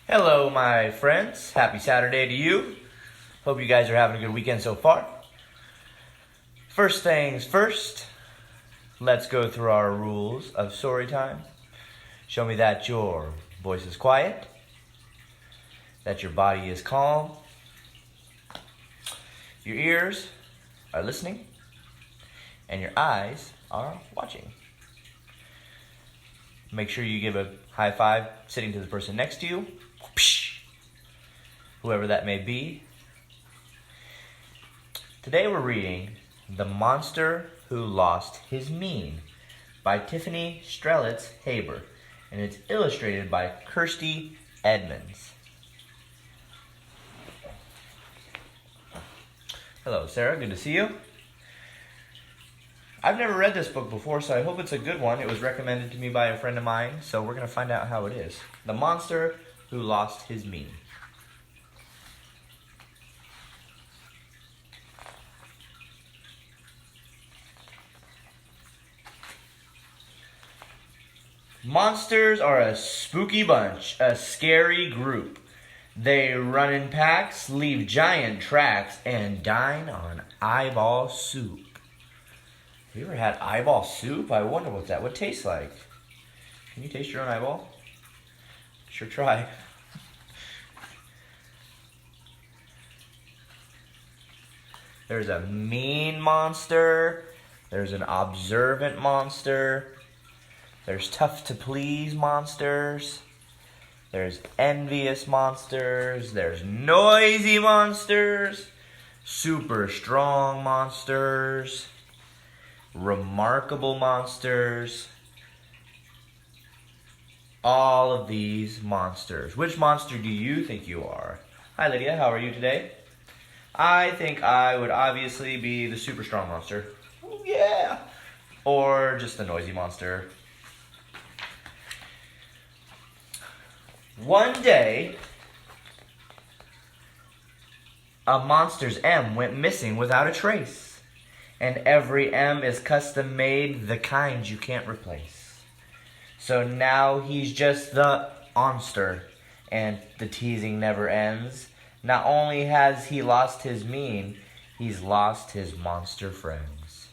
Hello, my friends. Happy Saturday to you. Hope you guys are having a good weekend so far. First things first, let's go through our rules of story time. Show me that your voice is quiet, that your body is calm, your ears are listening, and your eyes are watching. Make sure you give a high five sitting to the person next to you, whoever that may be. Today we're reading The Monster Who Lost His Mien by Tiffany Strelitz Haber, and it's illustrated by Kirsty Edmonds. Hello, Sarah. Good to see you. I've never read this book before, so I hope it's a good one. It was recommended to me by a friend of mine, so we're going to find out how it is. The Monster Who Lost His Mien. Monsters are a spooky bunch, a scary group. They run in packs, leave giant tracks, and dine on eyeball soup. Have you ever had eyeball soup? I wonder what that would taste like. Can you taste your own eyeball? Sure try. There's a mean monster. There's an observant monster. There's tough to please monsters. There's envious monsters. There's noisy monsters. Super strong monsters. Remarkable monsters. All of these monsters. Which monster do you think you are? Hi Lydia, how are you today? I think I would obviously be the super strong monster. Ooh, yeah. Or just the noisy monster. One day, a monster's M went missing without a trace. And every M is custom made, the kind you can't replace. So now he's just the monster, and the teasing never ends. Not only has he lost his mien, he's lost his monster friends.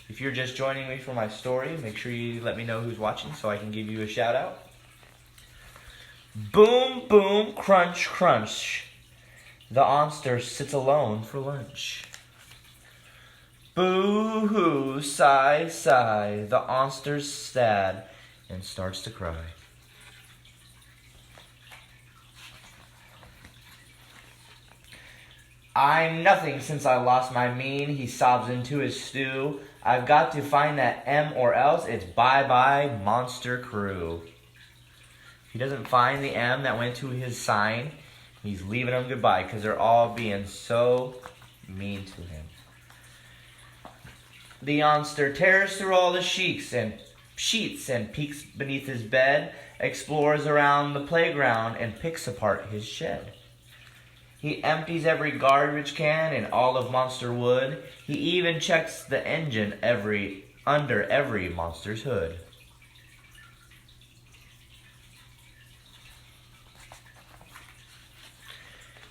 If you're just joining me for my story, make sure you let me know who's watching so I can give you a shout out. Boom, boom, crunch, crunch. The monster sits alone for lunch. Boo-hoo, sigh, sigh. The monster's sad and starts to cry. I'm nothing since I lost my mien, he sobs into his stew. I've got to find that M or else it's bye-bye, monster crew. He doesn't find the M that went to his sign. He's leaving them goodbye because they're all being so mean to him. The monster tears through all the sheets and peeks beneath his bed, explores around the playground, and picks apart his shed. He empties every garbage can in all of Monster Wood. He even checks the engine under every monster's hood.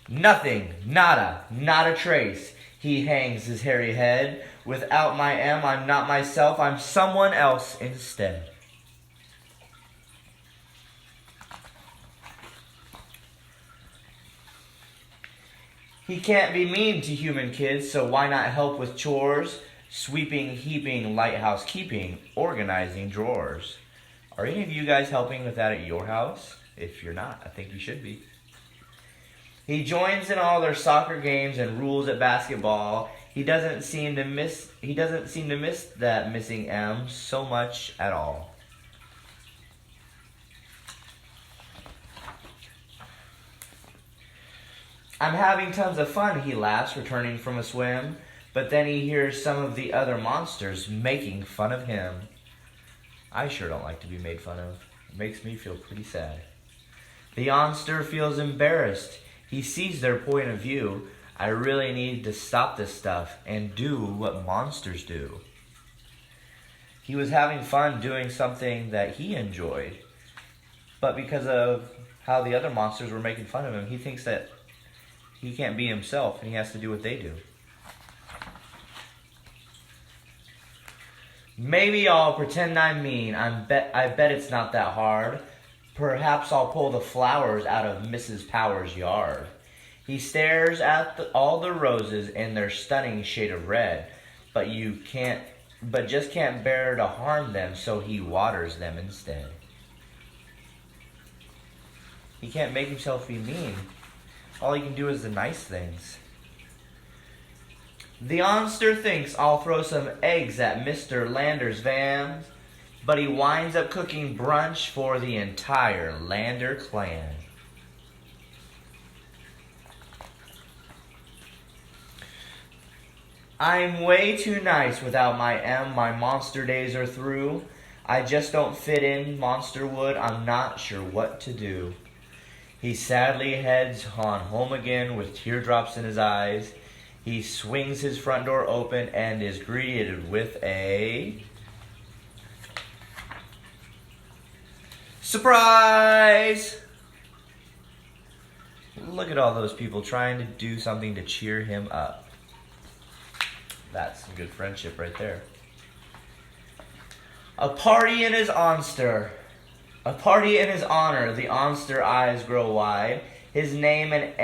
Nothing, nada, not a trace. He hangs his hairy head. Without my M, I'm not myself. I'm someone else instead. He can't be mean to human kids, so why not help with chores? Sweeping, heaping, lighthouse keeping, organizing drawers. Are any of you guys helping with that at your house? If you're not, I think you should be. He joins in all their soccer games and rules at basketball. He doesn't seem to miss that missing M so much at all. I'm having tons of fun, he laughs, returning from a swim. But then he hears some of the other monsters making fun of him. I sure don't like to be made fun of. It makes me feel pretty sad. The monster feels embarrassed. He sees their point of view. I really need to stop this stuff and do what monsters do. He was having fun doing something that he enjoyed. But because of how the other monsters were making fun of him. He thinks that he can't be himself and he has to do what they do. Maybe I'll pretend I'm mean. I bet it's not that hard. Perhaps I'll pull the flowers out of Mrs. Power's yard. He stares at all the roses in their stunning shade of red, but just can't bear to harm them, so he waters them instead. He can't make himself be mean. All he can do is the nice things. The onster thinks I'll throw some eggs at Mr. Lander's vans, but he winds up cooking brunch for the entire Lander clan. I'm way too nice without my M. My monster days are through. I just don't fit in Monsterwood. I'm not sure what to do. He sadly heads on home again with teardrops in his eyes. He swings his front door open and is greeted with a surprise! Look at all those people trying to do something to cheer him up. That's some good friendship right there. A party in his onster. A party in his honor. The onster eyes grow wide. His name and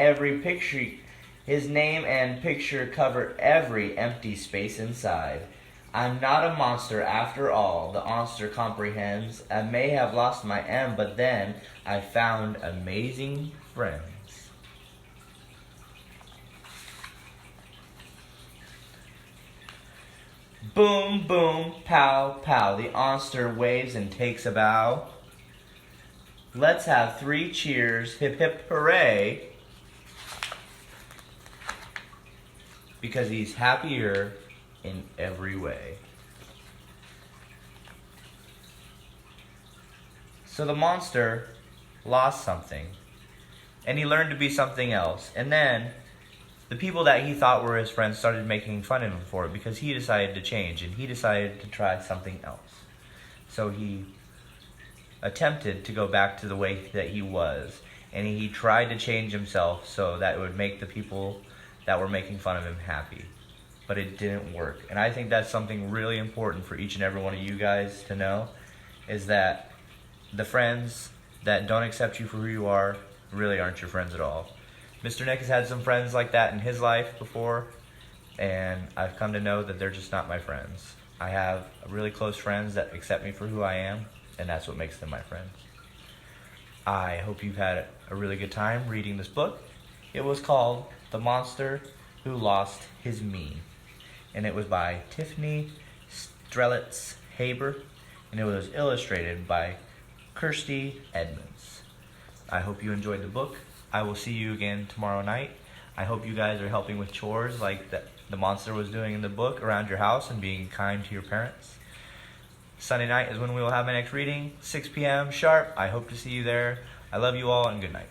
picture cover every empty space inside. I'm not a monster after all, the onster comprehends. I may have lost my M, but then I found amazing friends. Boom, boom, pow, pow. The onster waves and takes a bow. Let's have 3 cheers, hip hip hooray. Because he's happier in every way. So the monster lost something, and he learned to be something else. And then the people that he thought were his friends started making fun of him for it because he decided to change and he decided to try something else. So he attempted to go back to the way that he was, and he tried to change himself so that it would make the people that were making fun of him happy. But it didn't work. And I think that's something really important for each and every one of you guys to know, is that the friends that don't accept you for who you are really aren't your friends at all. Mr. Nick has had some friends like that in his life before, and I've come to know that they're just not my friends. I have really close friends that accept me for who I am, and that's what makes them my friends. I hope you've had a really good time reading this book. It was called The Monster Who Lost His Me, and it was by Tiffany Strelitz Haber, and it was illustrated by Kirsty Edmonds. I hope you enjoyed the book. I will see you again tomorrow night. I hope you guys are helping with chores like the monster was doing in the book around your house and being kind to your parents. Sunday night is when we will have my next reading, 6 p.m. sharp. I hope to see you there. I love you all, and good night.